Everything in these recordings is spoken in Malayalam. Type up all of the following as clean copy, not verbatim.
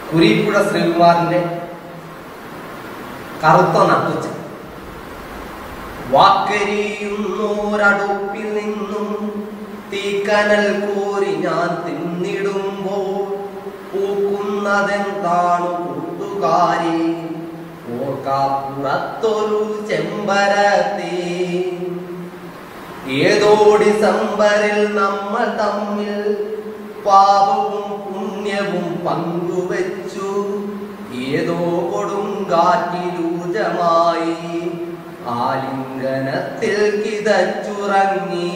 കുരീപ്പുഴ ശ്രീകുമാറിന്റെ കറുത്ത നട്ടുച്ച. വാക്കരിയുന്നോരടുപ്പിൽ നിന്നും തീക്കനൽ കോരി ഞാൻ തിന്നിടുമ്പോൾ പൂക്കുന്നതെന്താണു കൂട്ടുകാരി, ഓർക്കാപ്പുറത്തൊരു ചെമ്പരത്തി. ഏതോ ഡിസംബറിൽ നമ്മൾ തമ്മിൽ പാപവും പുണ്യവും പങ്കുവച്ചു. ഏതോ കൊടുങ്കാറ്റിലൂജമായി ആലിംഗനത്തിൽ കിതച്ചുറങ്ങി.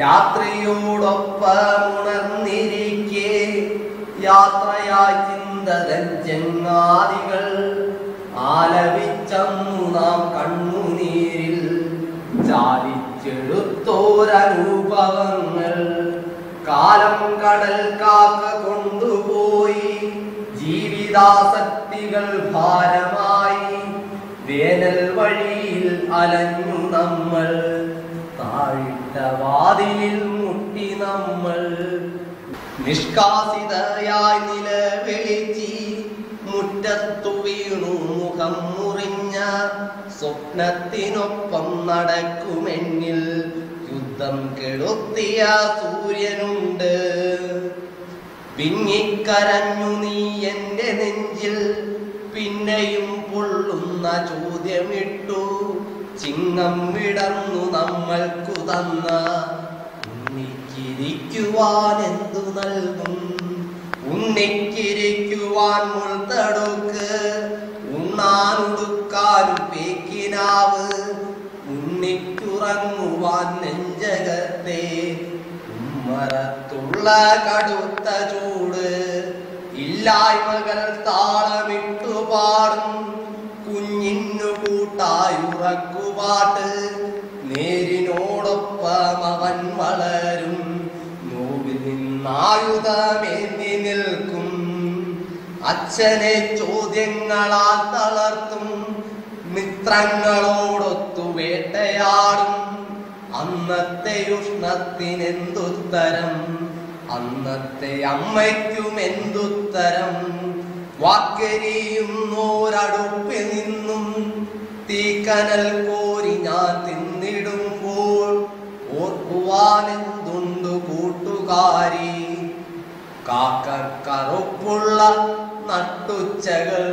രാത്രിയോടൊപ്പമുണർന്നിരിക്കെ യാത്രയായി ചിന്തതൻ ചെങ്ങാതികൾ ആലപിച്ചന്നു നാം കണ്ണുനീരിൽ ചാലിച്ചെടുത്തോരനുഭവങ്ങൾ. കാലം കടൽ കാക്ക കൊണ്ടുപോയി ജീവിതാസക്തികൾ ഭാരമായി. വേനൽ വഴിയിൽ അലഞ്ഞു നമ്മൾ, താഴിട്ട വാതിലിൽ മുട്ടി നമ്മൾ. നിഷ്കാസിതയായി നിലവിളിച്ച് മുറ്റത്തു വീണു മുഖം മുറിഞ്ഞ സ്വപ്നത്തിനൊപ്പം നടക്കുമെന്നിൽ യുദ്ധം കെടുത്തിയ സൂര്യനുണ്ട്. വിങ്ങിക്കരഞ്ഞു നീ എന്റെ നെഞ്ചിൽ, പിന്നെയും പൊള്ളുന്ന ചോദ്യമിട്ടു. ചിങ്ങം വിടർന്നു നമ്മൾക്കു തന്ന ഉണ്ണിക്കിരിക്കുവാൻ എന്തു നൽകും? ഉണ്ണിക്കിരിക്കുവാൻ മുൾത്തടുക്ക്, ഉണ്ണാനുടുക്കാനും പേക്കിനാവ്, ഉണ്ണിക്കുറങ്ങുവാൻ നെഞ്ചകത്തെ ഉമ്മറത്തുള്ള കടുത്ത ചൂട്. ഇല്ലായ്മകൾ താളമിട്ടു പാടും കുഞ്ഞിന്നു കൂട്ടായുറക്കുപാട്ട്. നേരിനോടൊപ്പം അവൻ വളരും, നോവിൽ നിന്നായുധമേന്തി നിൽക്കും. അച്ഛനെ ചോദ്യങ്ങളാൽ തളർത്തും, മിത്രങ്ങളോടൊത്തു വേട്ടയാടും. അന്നത്തെ ഉഷ്ണത്തിനെന്തുത്തരം, അന്നത്തെ അമ്മയ്ക്കും എന്തുത്തരം? വാക്കരിയുന്നോരടുപ്പിൽ നിന്നും തീക്കനൽ കോരി ഞാൻ തിന്നിടുമ്പോൾ ഓർക്കുവാനെന്തുണ്ടു കൂട്ടുകാരി? കാക്കക്കറുപ്പുള്ള നട്ടുച്ചകൾ.